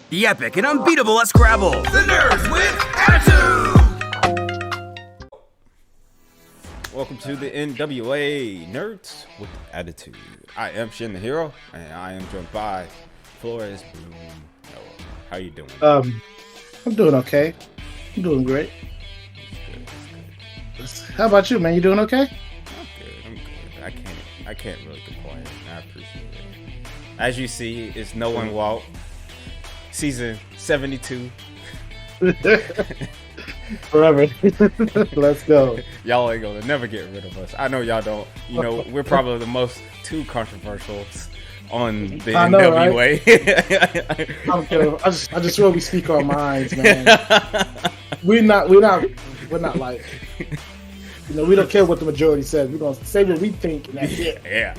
The epic and unbeatable at Scrabble. The Nerds with Attitude! Welcome to the N.W.A. Nerds with Attitude. I am Shin the Hero, and I am joined by Flores, Bloom, N.W.A. How you doing? I'm doing okay. I'm doing great. How about you, man? You doing okay? I'm good. I can't really complain. I appreciate it. As you see, it's N.W.A. Season 72. Forever. Let's go. Y'all ain't gonna never get rid of us. I know y'all don't. You know, we're probably the most two controversial on the N.W.A. Right? I don't care. I just really speak our minds, man. We're not like, you know, we don't care what the majority says. We're gonna say what we think, and that's it. Yeah.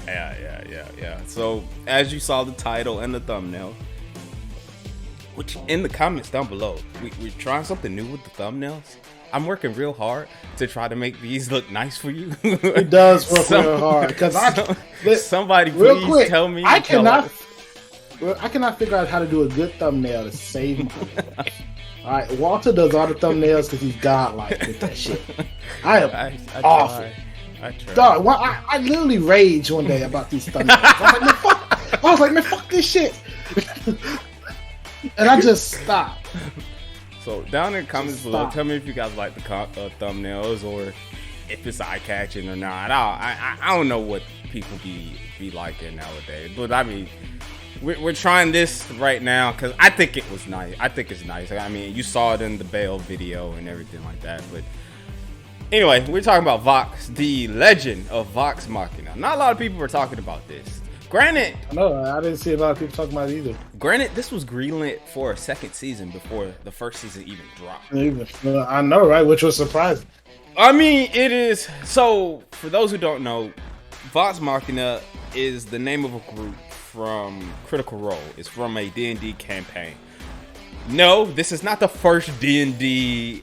So, as you saw the title and the thumbnail, which in the comments down below, we're trying something new with the thumbnails. I'm working real hard to try to make these look nice for you. It does work real hard because somebody real please quick, tell me. I cannot figure out how to do a good thumbnail to save my life. All right, Walter does all the thumbnails because he's godlike with that shit. I am awful. I try. Dog, I literally raged one day about these thumbnails. I was like, man, fuck this shit. And I just stopped. So down in the comments below, tell me if you guys like the thumbnails or if it's eye-catching or not. I don't know what people be liking nowadays, but I mean, we're trying this right now because I think it was nice. I think it's nice. I mean, you saw it in the Bale video and everything like that. But anyway, we're talking about Vox, the Legend of Vox Machina. Not a lot of people were talking about this. Granted, no, I didn't see a lot of people talking about it either. Granted, this was greenlit for a second season before the first season even dropped. I know, right? Which was surprising. I mean, it is. So, for those who don't know, Vox Machina is the name of a group from Critical Role. It's from a D&D campaign. No, this is not the first D&D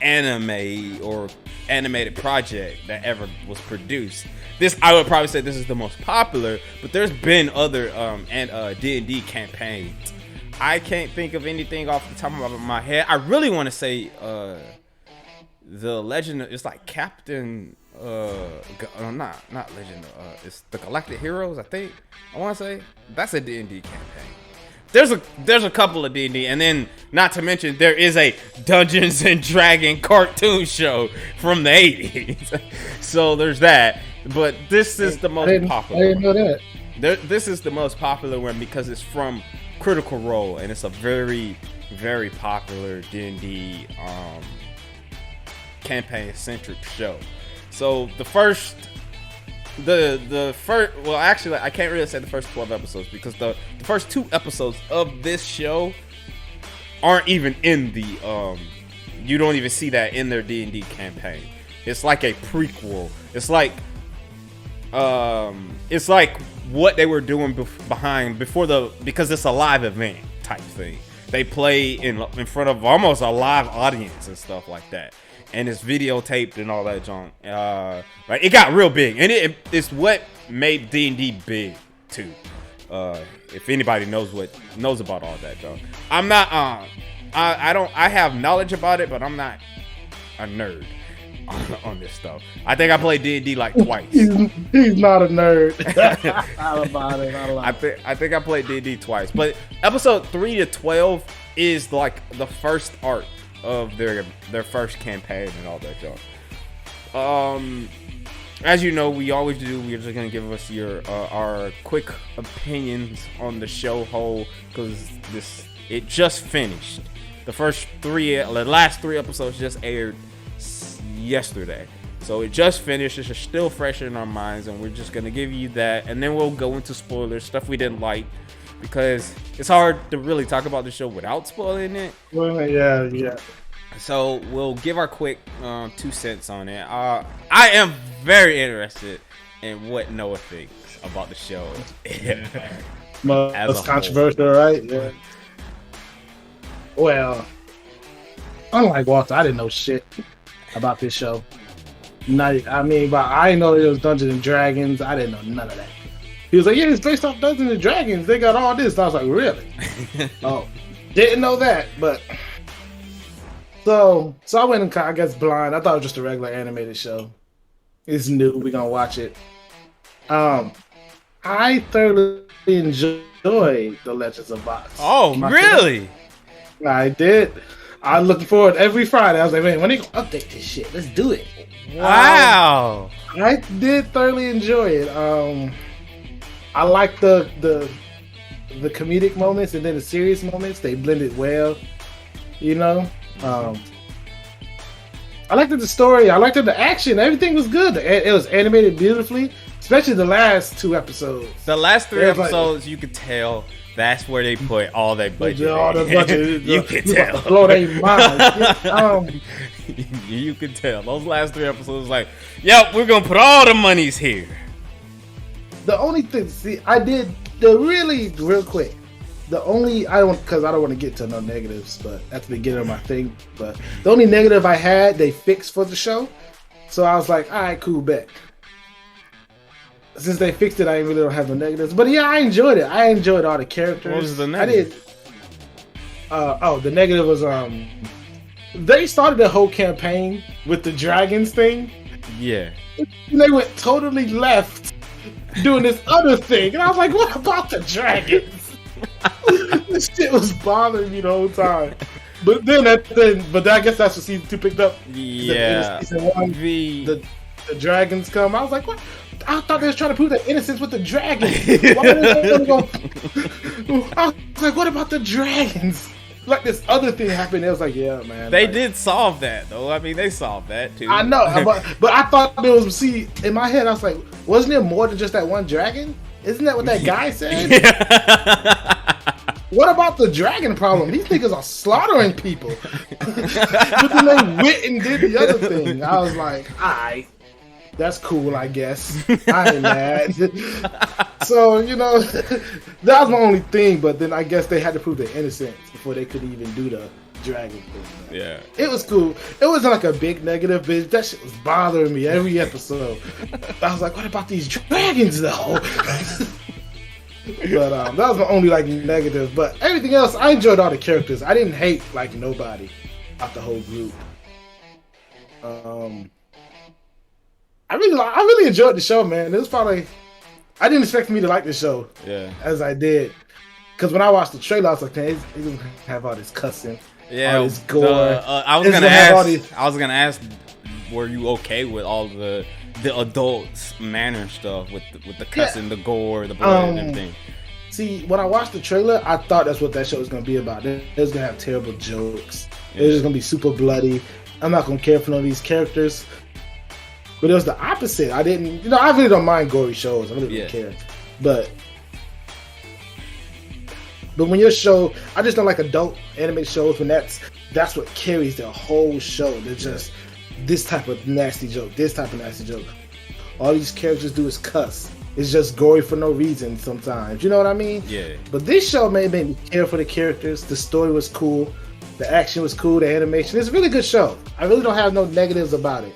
anime or animated project that ever was produced. This, I would probably say, this is the most popular, but there's been other D&D campaigns. I can't think of anything off the top of my head. I really want to say the Legend of, it's like Captain not Legend, it's the Galactic Heroes, I think. I want to say that's a D&D campaign. There's a couple of D&D, and then not to mention there is a Dungeons and Dragons cartoon show from the 80s. So there's that. But this is the most popular. I didn't know that. This is the most popular one because it's from Critical Role, and it's a very, very popular D&D campaign-centric show. So the first, well, actually, I can't really say the first 12 episodes because the first 2 episodes of this show aren't even in the you don't even see that in their D&D campaign. It's like a prequel. It's like what they were doing because it's a live event type thing. They play in front of almost a live audience and stuff like that. And it's videotaped and all that junk. Right, it got real big, and it's what made D&D big too. If anybody knows about all that junk, I'm not. I have knowledge about it, but I'm not a nerd on this stuff. I think I played D&D like twice. He's not a nerd. About it. I think I played D&D twice, but episode 3 to 12 is like the first arc of their first campaign and all that junk. As you know, we always do. We're just gonna give us our quick opinions on the show whole because it just finished. The last 3 episodes just aired yesterday, so it just finished. It's still fresh in our minds, and we're just gonna give you that, and then we'll go into spoilers, stuff we didn't like, because it's hard to really talk about the show without spoiling it. Well, yeah. So we'll give our quick 2 cents on it. I am very interested in what Noah thinks about the show. Most controversial, right? Yeah. Well, unlike Walter, I didn't know shit about this show. I didn't know it was Dungeons and Dragons. I didn't know none of that. He was like, yeah, it's based off Dungeons and Dragons. They got all this. And I was like, really? Oh, Didn't know that, but so I went and I guess blind. I thought it was just a regular animated show. It's new. We're gonna watch it. I thoroughly enjoyed the Legends of Vox. Oh, really? I did. I'm looking forward every Friday. I was like, man, when they gonna update this shit? Let's do it. Wow. I did thoroughly enjoy it. I like the comedic moments and then the serious moments. They blended well. You know. I liked the story. I liked the action. Everything was good. It was animated beautifully, especially the last 2 episodes. The last 3 episodes, you could tell that's where they put all their budget. All the budget. You could tell. Blow their mind. You could tell. Those last 3 episodes, like, yep, we're gonna put all the monies here. The only thing, I did the really real quick. I don't want to get to no negatives, but at the beginning of my thing. But the only negative I had, they fixed for the show. So I was like, all right, cool, bet. Since they fixed it, I really don't have no negatives. But yeah, I enjoyed it. I enjoyed all the characters. What was the negative? I did. The negative was they started the whole campaign with the dragons thing. Yeah. And they went totally left doing this other thing, and I was like, what about the dragons? This shit was bothering me the whole time. But I guess that's what season 2 picked up. Yeah. Season 1, the dragons come. I was like, what? I thought they was trying to prove their innocence with the dragons. I was like, what about the dragons? Like this other thing happened. It was like, yeah, man. They did solve that though. I mean, they solved that too. I know, but I thought there was. See, in my head, I was like, wasn't there more than just that one dragon? Isn't that what that guy said? What about the dragon problem? These niggas are slaughtering people. But then they went and did the other thing. I was like, alright, that's cool, I guess. I ain't mad. So, that was my only thing, but then I guess they had to prove their innocence before they could even do the dragon thing. Yeah. It was cool. It wasn't like a big negative, but that shit was bothering me every episode. I was like, what about these dragons though? But that was my only negative. But everything else, I enjoyed all the characters. I didn't hate nobody out the whole group. I really enjoyed the show, man. It was probably, I didn't expect me to like the show, as I did. Because when I watched the trailer, I was like, man, it doesn't have all this cussing, all this gore. I was gonna ask, were you okay with all the adults manner stuff with the cussing, the gore, the blood, and everything? See, when I watched the trailer, I thought that's what that show was gonna be about. It was gonna have terrible jokes. It was just gonna be super bloody. I'm not gonna care for none of these characters. But it was the opposite. I didn't, I really don't mind gory shows. I really don't care. But when your show, I just don't like adult animated shows when that's what carries the whole show. They're just this type of nasty joke, this type of nasty joke. All these characters do is cuss. It's just gory for no reason sometimes. You know what I mean? Yeah. But this show made me care for the characters. The story was cool. The action was cool. The animation. It's a really good show. I really don't have no negatives about it.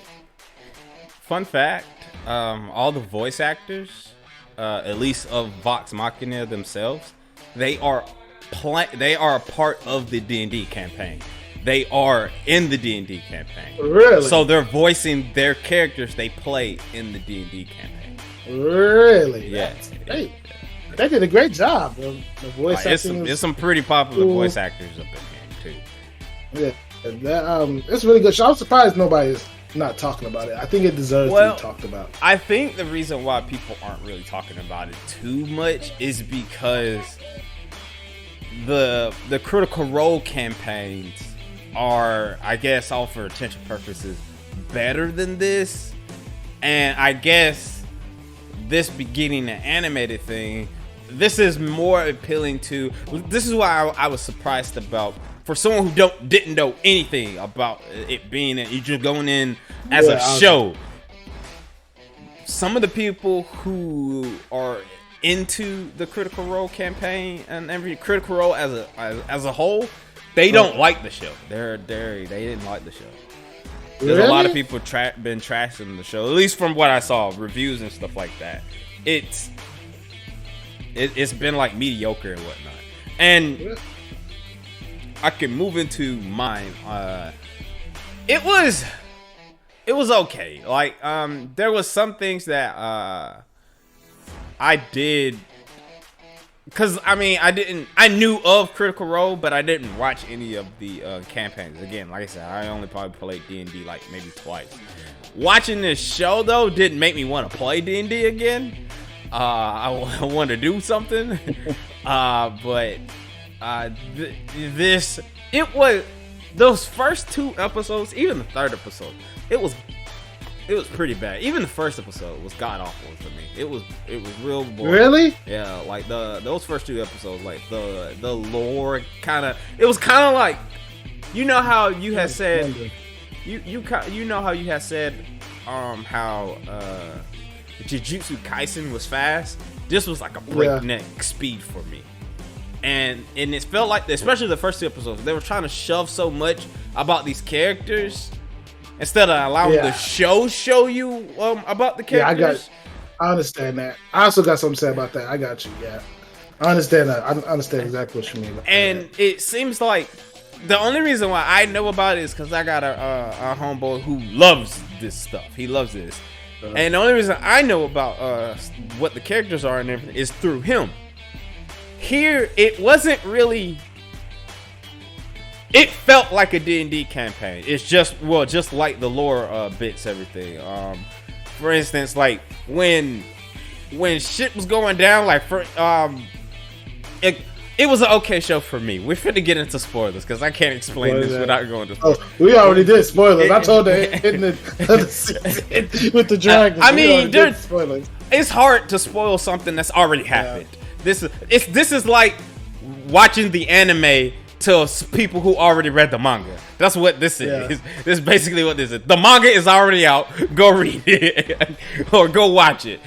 Fun fact, all the voice actors, at least of Vox Machina themselves, they are a part of the D&D campaign. They are in the D&D campaign. Really? So they're voicing their characters they play in the D&D campaign. Really? Yeah. Hey, they did a great job. The voice acting. There's some pretty popular voice actors up in here too. Yeah, it's a really good show. I'm surprised nobody's not talking about it. I think it deserves to be talked about. I think the reason why people aren't really talking about it too much is because the Critical Role campaigns are, I guess, all for attention purposes, better than this. And I guess this beginning an animated thing, this is more appealing to. This is why I was surprised about. For someone who didn't know anything about it being you just going in as a show. Some of the people who are into the Critical Role campaign and every Critical Role as a whole, they don't like the show. They didn't like the show. There's a lot of people been trashing the show, at least from what I saw, reviews and stuff like that. It's been mediocre and whatnot, and I can move into mine. It was okay. Like, there was some things that I did, because I mean, I knew of Critical Role, but I didn't watch any of the campaigns. Again, like I said, I only probably played D&D like maybe twice. Watching this show though didn't make me want to play D&D again. I want to do something, but it was those first 2 episodes, even the 3rd episode, it was pretty bad. Even the first episode was god awful for me. It was real boring. Really? Yeah, like those first 2 episodes, like the lore it was kind of like, you know how you had said you know how you had said how Jujutsu Kaisen was fast. This was like a breakneck speed for me. And it felt like, especially the first 2 episodes, they were trying to shove so much about these characters instead of allowing the show you about the characters. I understand that. I also got something to say about that. I got you. Yeah, I understand that. I understand exactly what you mean. And it seems like the only reason why I know about it is because I got a homeboy who loves this stuff. He loves this. And the only reason I know about what the characters are and everything is through him. Here, it wasn't really. It felt like a D&D campaign. It's just like the lore bits, everything. For instance, like when shit was going down, like it was an okay show for me. We're finna get into spoilers because I can't explain this without going to spoilers. We already did spoilers. I told that in the season with the dragons. I mean, spoilers. It's hard to spoil something that's already happened. This is like watching the anime to people who already read the manga. That's what this is. Yeah. This is basically what this is. The manga is already out. Go read it or go watch it.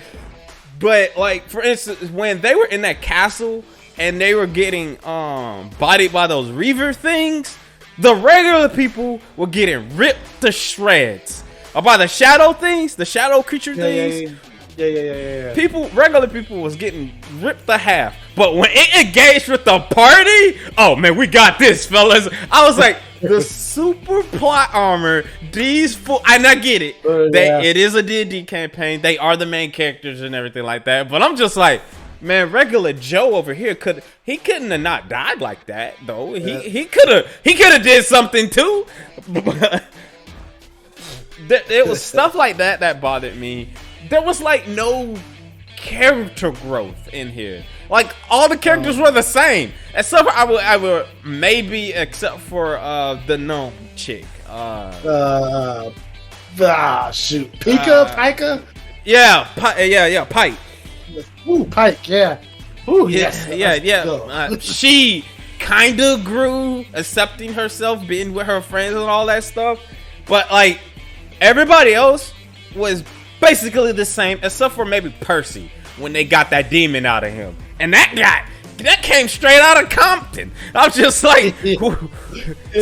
But like, for instance, when they were in that castle and they were getting bodied by those reaver things, the regular people were getting ripped to shreds. Or by the shadow things, the shadow creature things. Yeah. Regular people was getting ripped to half. But when it engaged with the party, oh man, we got this, fellas. I was like, the super plot armor, and I get it. It is a D&D campaign. They are the main characters and everything like that. But I'm just like, man, regular Joe over here couldn't have not died like that though. Yeah. He could have did something too. There was stuff like that bothered me. There was like no character growth in here. Like all the characters were the same, except for I would maybe except for the gnome chick. Shoot, Pika. Yeah, Pike. Ooh, Pike. Yeah. Ooh, yes. Yeah. She kind of grew, accepting herself, being with her friends and all that stuff. But like everybody else was basically the same, except for maybe Percy when they got that demon out of him, and that came straight out of Compton. I'm just like,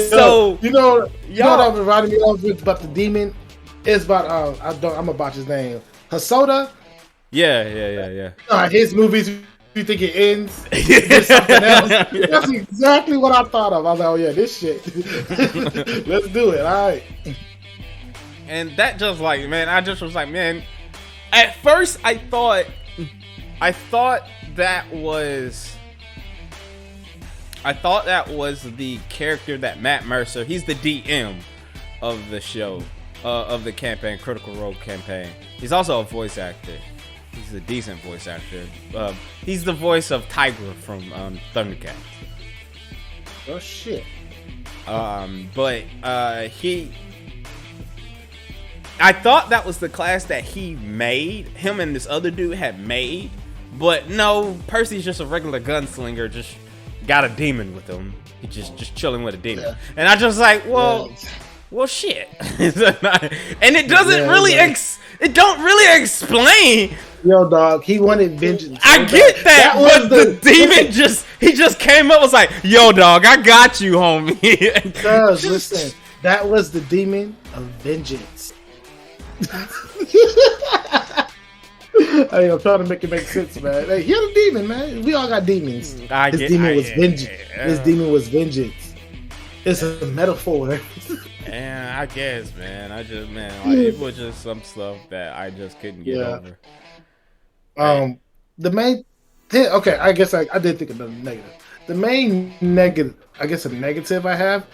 so you know what reminded me of about the demon is about I'm gonna botch his name, Hosoda. Yeah. His movies, you think it ends with something else? That's exactly what I thought of. I was like, oh yeah, this shit. Let's do it. All right. And that just like, man, I just was like, man, at first I thought that was the character that Matt Mercer, he's the DM of the show, of the campaign, Critical Role campaign. He's also a voice actor. He's a decent voice actor. He's the voice of Tigra from Thundercats. Oh shit. But I thought that was the class that him and this other dude had made, but no, Percy's just a regular gunslinger, just got a demon with him. He's just chilling with a demon. Yeah. And I just like, well shit. And it doesn't really it don't really explain. Yo, dog, he wanted vengeance. I get that, but the demon just came up, was like, yo, dog, I got you, homie. Cuz, listen, that was the demon of vengeance. Hey, I'm trying to make it make sense, man. Hey, he had a demon, man. We all got demons. His demon was vengeance. It's a metaphor. And I guess, man, like, it was just some stuff that I just couldn't get over. The main thing, okay, I guess I did think of the negative. The main negative, I guess a negative I have,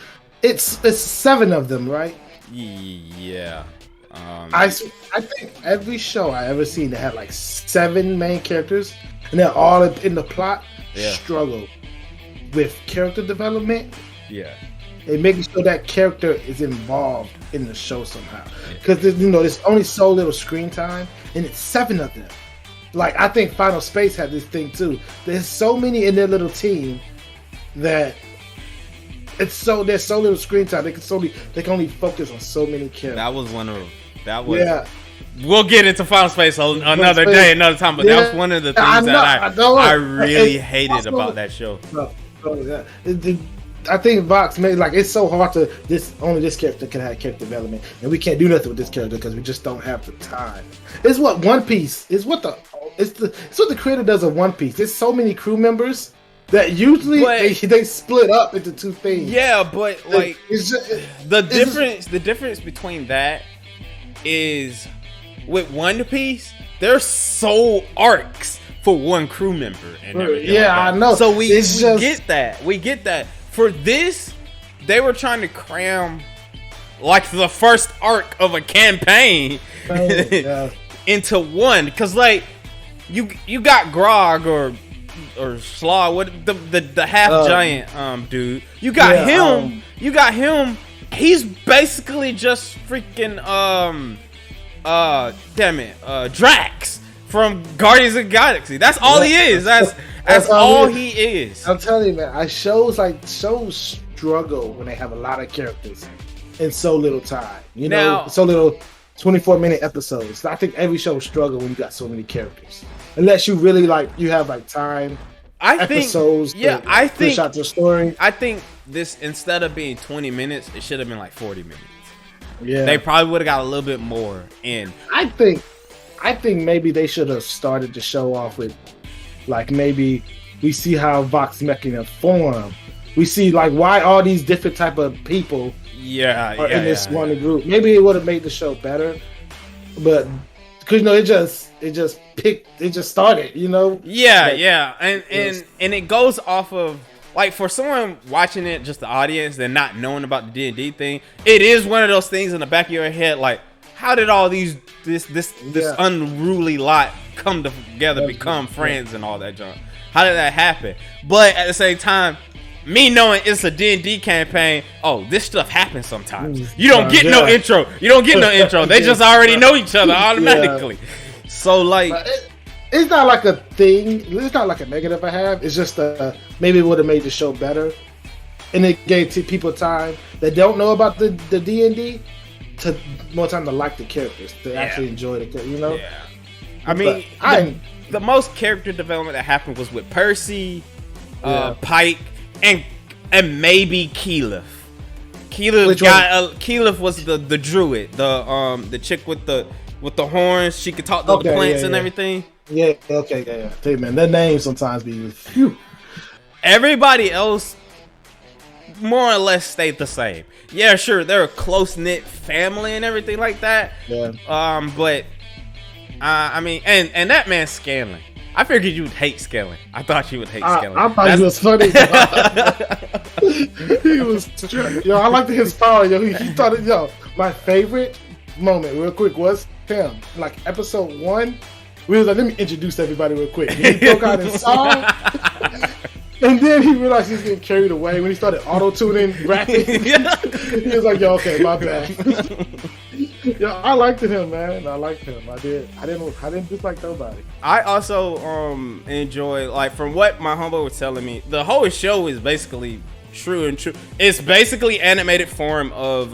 it's 7 of them, right? Yeah. I think every show I ever seen that had like 7 main characters and they're all in the plot struggle with character development. Yeah. And making sure that character is involved in the show somehow. Because there's only so little screen time and it's 7 of them. Like, I think Final Space had this thing too. There's so many in their little team that there's so little screen time. They can only focus on so many characters. That was one of them. We'll get into Final Space another day, another time. But that was one of the things I really hated about that show. I think Vox made it's so hard to only this character can have character development, and we can't do nothing with this character because we just don't have the time. It's what One Piece is. It's what the creator does of One Piece. There's so many crew members that usually they split up into 2 things. Yeah, but like the difference between that is with One Piece, there's sole arcs for one crew member and everything. Yeah, like I know. So we get that. We get that. For this, they were trying to cram like the first arc of a campaign into one, because like you got Grog or Slaw, what the half giant dude. You got him. You got him. He's basically just freaking Drax from Guardians of the Galaxy. That's all he is. That's all he is. I'm telling you, man. Shows struggle when they have a lot of characters in so little time. So little 24-minute episodes. I think every show struggles when you got so many characters, unless you really you have time. I think push out the story. I think this, instead of being 20 minutes, it should have been like 40 minutes. Yeah, they probably would have got a little bit more in. I think maybe they should have started the show off with maybe we see how Vox Machina form. We see why all these different type of people are in this one group. Maybe it would have made the show better, but because it just started. And it goes off of for someone watching it, just the audience, and not knowing about the D&D thing. It is one of those things in the back of your head, how did all this unruly lot come together, become friends and all that junk? How did that happen? But at the same time, me knowing it's a D&D campaign, this stuff happens sometimes. You don't get no intro. They just already know each other automatically. So it's not like a thing. It's not like a negative I have. It's just maybe it would have made the show better, and it gave people time that don't know about the D&D to more time to like the characters, to actually enjoy the characters. Yeah. I mean, the most character development that happened was with Percy, Pike, and maybe Keyleth. Keyleth was the druid, the chick with the horns. She could talk to the plants and everything. Yeah. Tell you, man, their names sometimes be. Phew. Everybody else more or less stayed the same. Yeah, sure, they're a close knit family and everything like that. Yeah. But I mean, and that man Scanlan. I figured you would hate Scanlan. I thought you would hate Scanlan. I thought he was funny. He was. I liked his power. He thought it. My favorite moment, real quick, was him. Episode 1, we was let me introduce everybody real quick. He broke out his song. And then he realized he was getting carried away when he started auto-tuning, rapping. He was like, okay, my bad. I liked him, man. I liked him. I didn't dislike nobody. I also enjoy, from what my homeboy was telling me, the whole show is basically true. It's basically animated form of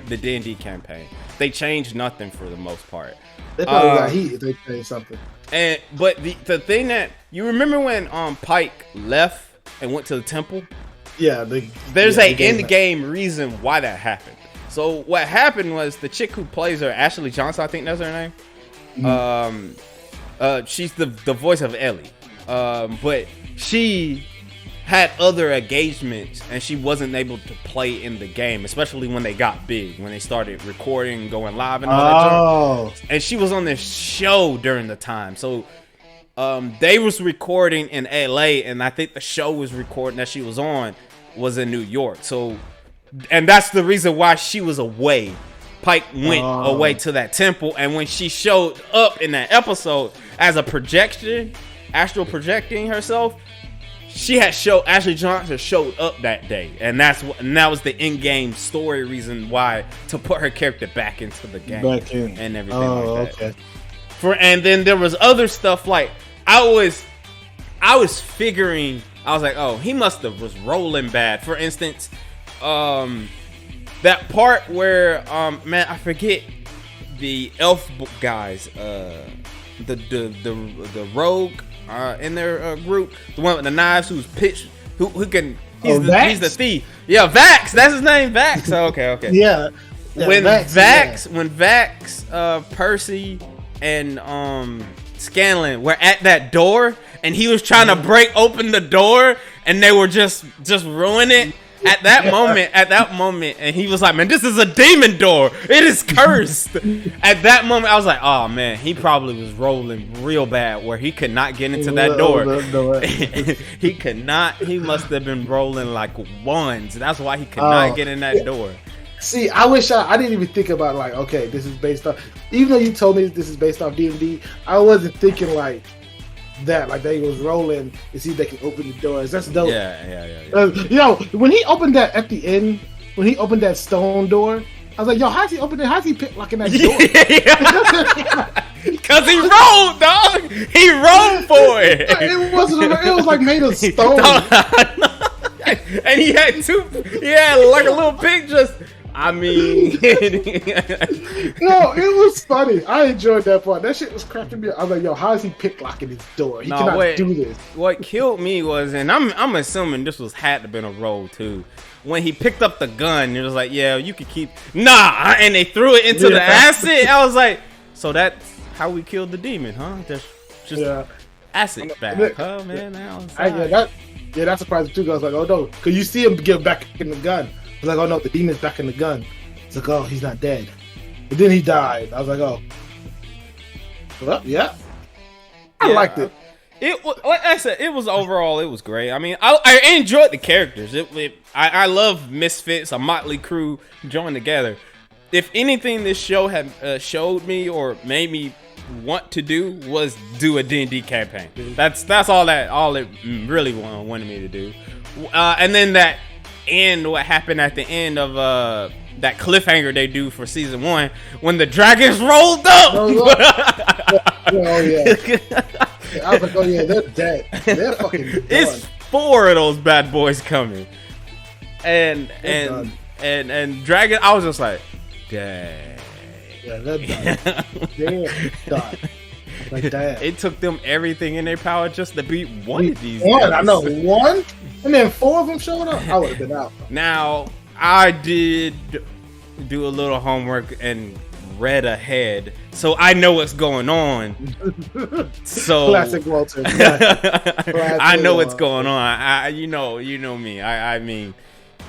the D&D campaign. They changed nothing for the most part. They probably got heat if they changed something. But the thing that you remember when Pike left and went to the temple? Yeah, there's a end game reason why that happened. So what happened was the chick who plays her, Ashley Johnson, I think that's her name. Mm-hmm. She's the voice of Ellie. But she had other engagements and she wasn't able to play in the game, especially when they got big, when they started recording, going live and all that. And she was on this show during the time. So they was recording in LA, and I think the show was recording that she was on was in New York. So, and that's the reason why she was away. Pike went away to that temple, and when she showed up in that episode as a projection, astral projecting herself, she had Ashley Johnson showed up that day, and that was the in-game story reason why to put her character back into the game and everything like that. Okay. And then there was other stuff like I was figuring, I was like, oh, he must have was rolling bad. For instance, that part where man, I forget the elf guys, the rogue in their group, the one with the knives who's pitched, who can he's the thief. Yeah, Vax, that's his name, Vax. Okay. Yeah. When Vax, Percy, and Scanlan were at that door, and he was trying to break open the door, and they were just ruin it. At that moment, and he was like, man, this is a demon door. It is cursed. At that moment, I was like, oh, man, he probably was rolling real bad where he could not get into that door. He could not. He must have been rolling like ones. That's why he could not get in that door. See, I wish I didn't even think about like, okay, this is based off. Even though you told me this is based off D&D, I wasn't thinking like that. Like they was rolling to see if they can open the doors. That's dope. Yeah. When he opened that at the end, when he opened that stone door, I was like, yo, how's he open it? How's he pick locking that door? Because he rolled, dog. He rolled for it. It was like made of stone. And he had like a little pig just. I mean, no, it was funny. I enjoyed that part. That shit was cracking me up. I was like, yo, how is he picklocking his door? He cannot do this. What killed me was, and I'm assuming this had to have been a roll too. When he picked up the gun, it was like, yeah, you could keep. Nah, and they threw it into the acid. I was like, so that's how we killed the demon, huh? Just acid back, huh, man? That surprised me too. I was like, oh no, because you see him get back in the gun. I was like, oh no, the demon's back in the gun. It's like, oh, he's not dead. But then he died. I was like, oh. Well, yeah. I liked it. Like I said, it was great. I mean, I enjoyed the characters. I love misfits, a motley crew joined together. If anything this show had showed me or made me want to do was do a D&D campaign. That's all it really wanted me to do. And then what happened at the end of that cliffhanger they do for season 1 when the dragons rolled up. Oh yeah. I was like, oh yeah, they're dead. They're fucking dead. It's 4 of those bad boys coming, and dragon. I was just like, dang. Yeah, they're done. They're done. Like that. It took them everything in their power just to beat one of these. I know one. And then 4 of them showed up. I would have been out. Now, I did do a little homework and read ahead, so I know what's going on. So classic Walter. I know what's going on. You know me. I mean,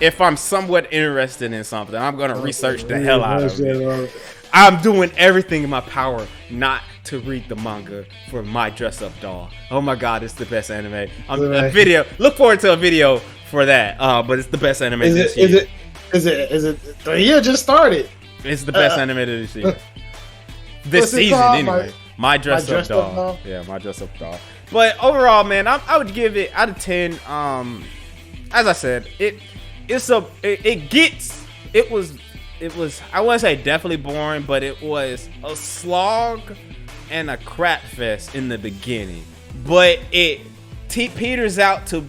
if I'm somewhat interested in something, I'm gonna research the hell out of it. I'm doing everything in my power not to read the manga for My Dress Up Doll. Oh my god, it's the best anime. A video. Look forward to a video for that. But it's the best anime this year. Is it? The year just started. It's the best anime this year. This season, anyway. My Dress Up Doll. Yeah, My Dress Up Doll. But overall, man, I would give it out of 10. As I said, it was I wouldn't say definitely boring, but it was a slog and a crap fest in the beginning. But it peters out to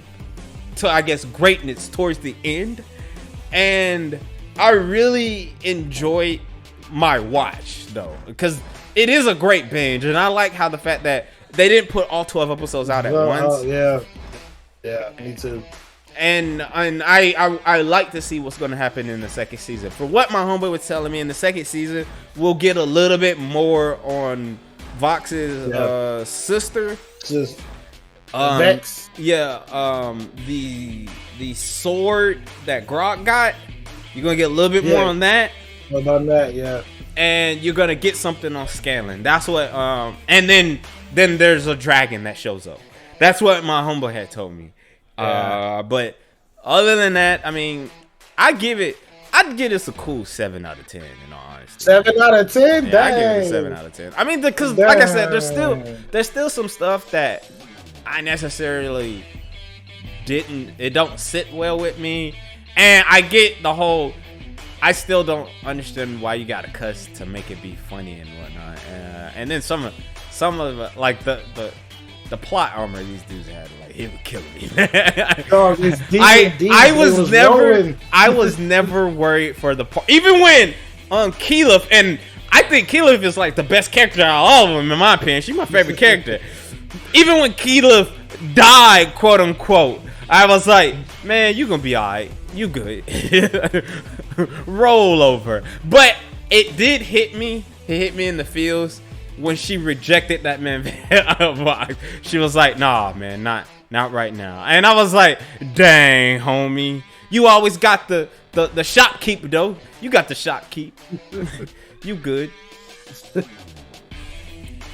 I guess greatness towards the end, and I really enjoyed my watch though, because it is a great binge, and I like how the fact that they didn't put all 12 episodes out at once. Yeah, me too. And I like to see what's going to happen in the second season. For what my homeboy was telling me, in the second season, we'll get a little bit more on Vox's sister. Vex. Yeah, the sword that Grog got, you're gonna get a little bit more on that. On that, yeah. And you're gonna get something on Scanlan. That's what. And then there's a dragon that shows up. That's what my homeboy had told me. Yeah. But other than that, I mean, I'd give this a cool 7 out of 10. In all honesty, 7 out of 10. Yeah, Dang. I give it a 7 out of 10. I mean, because like I said, there's still some stuff that I necessarily it don't sit well with me, and I get the whole. I still don't understand why you gotta cuss to make it be funny and whatnot. And then some of like the plot armor these dudes had, like, he would kill me. I was never worried for the part, even when Keyleth, and I think Keyleth is like the best character out of all of them in my opinion. She's my favorite character. Even when Keyleth died, quote unquote, I was like, man, you gonna be alright. You good. Roll over. But it did hit me. It hit me in the feels when she rejected that man. She was like, nah, man, not right now. And I was like, dang, homie. You always got the shop keep, though. You got the shop keep. You good.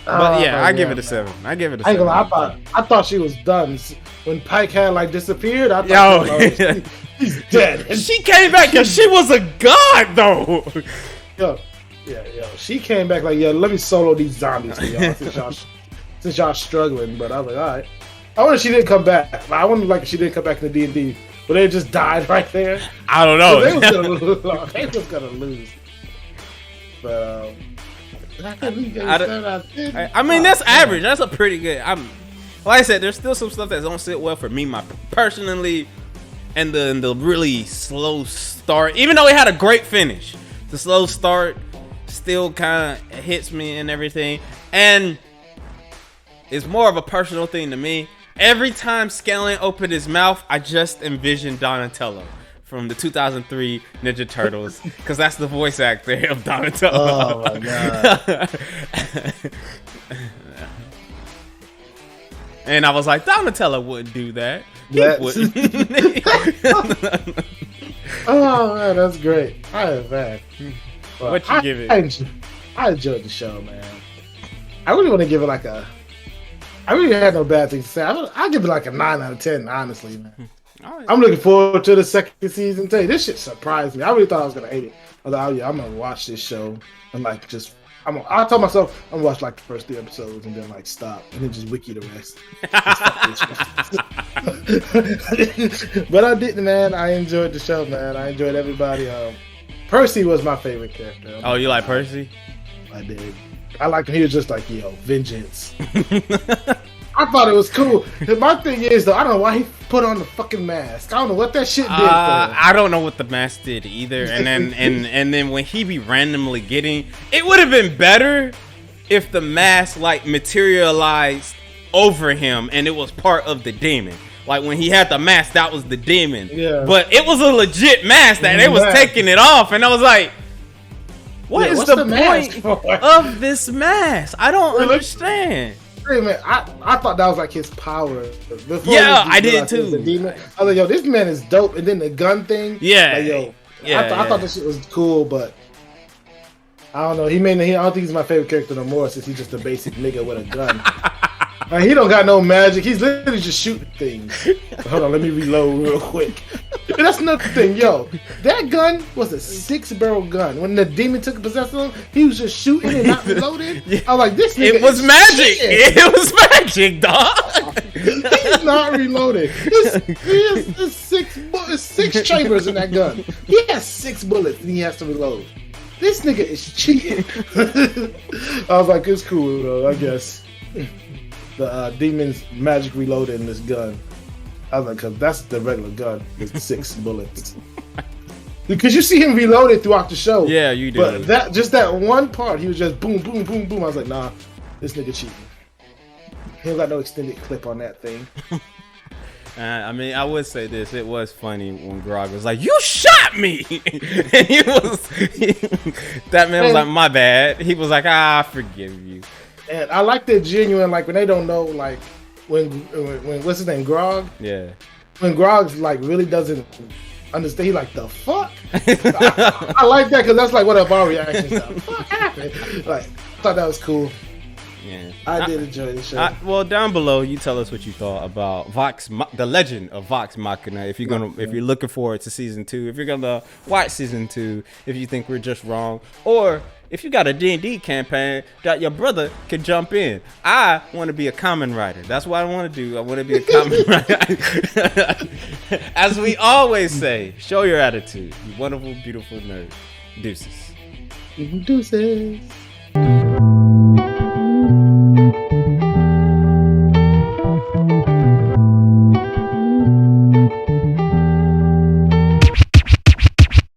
But yeah, I give it a 7. I give it a 7. I thought she was done when Pike had like disappeared. I thought he's dead. She came back because she was a god, though. Yo, she came back like, let me solo these zombies for y'all since y'all struggling. But I was like, all right. I wonder if she didn't come back. I wonder like if she didn't come back in the D&D, but they just died right there. I don't know. They was gonna lose. But I mean, that's average. That's a pretty good. Like I said, there's still some stuff that don't sit well for me, personally, and the really slow start. Even though it had a great finish, the slow start still kind of hits me and everything. And it's more of a personal thing to me. Every time Scanlan opened his mouth, I just envisioned Donatello from the 2003 Ninja Turtles, because that's the voice actor of Donatello. Oh my god! And I was like, Donatello wouldn't do that. He wouldn't. Oh man, that's great. I am bad. What you give it? I enjoyed the show, man. I really want to give it like a. I really had no bad things to say. I'll give it like a 9 out of 10, honestly, man. Right. I'm looking forward to the second season. Too. This shit surprised me. I really thought I was gonna hate it. I was like, oh yeah, I'm gonna watch this show and like just. I told myself I'm gonna watch like the first 3 episodes and then like stop and then just wiki the rest. But I didn't, man. I enjoyed the show, man. I enjoyed everybody. Percy was my favorite character. Oh, you like Percy? I did. I liked him. He was just like, vengeance. I thought it was cool. My thing is, though, I don't know why he put on the fucking mask. I don't know what that shit did for him. I don't know what the mask did either. And then and then when he be randomly getting, it would have been better if the mask like materialized over him and it was part of the demon. Like when he had the mask, that was the demon. Yeah. But it was a legit mask that they was taking it off, and I was like, what is the point of this mask? I don't understand. Hey man, I thought that was like his power. Yeah, I did too. The demon. I was like, yo, this man is dope. And then the gun thing. Yeah. Like, yo, I thought this shit was cool, but I don't know. I don't think he's my favorite character no more since he's just a basic nigga with a gun. Like, he don't got no magic. He's literally just shooting things. Hold on, let me reload real quick. And that's another thing, yo. That gun was a 6-barrel gun. When the demon took possession of him, he was just shooting and not reloading. I was like, this nigga. It was magic. It was magic, dog. He's not reloading. There's 6 chambers in that gun. He has 6 bullets and he has to reload. This nigga is cheating. I was like, it's cool though, I guess. The demon's magic reloaded in this gun. I was like, cause that's the regular gun with 6 bullets. Because you see him reloaded throughout the show. Yeah, you do. But that one part, he was just boom, boom, boom, boom. I was like, nah, this nigga cheating. He ain't got no extended clip on that thing. I mean, I would say this. It was funny when Grog was like, "You shot me," and that man was like, "My bad." He was like, "I forgive you." And I like the genuine, like when they don't know, like when what's his name, Grog? Yeah. When Grog like really doesn't understand, he like the fuck. I like that because that's like one of our reactions. The fuck happened? Like, I thought that was cool. Yeah, I did enjoy the show. Well, down below, you tell us what you thought about the Legend of Vox Machina. If you're looking forward to season 2, if you're gonna watch season 2, if you think we're just wrong, or if you got a D&D campaign that your brother can jump in. I want to be a common writer. That's what I want to do. I want to be a common writer. As we always say, show your attitude. You wonderful, beautiful nerd. Deuces. Deuces.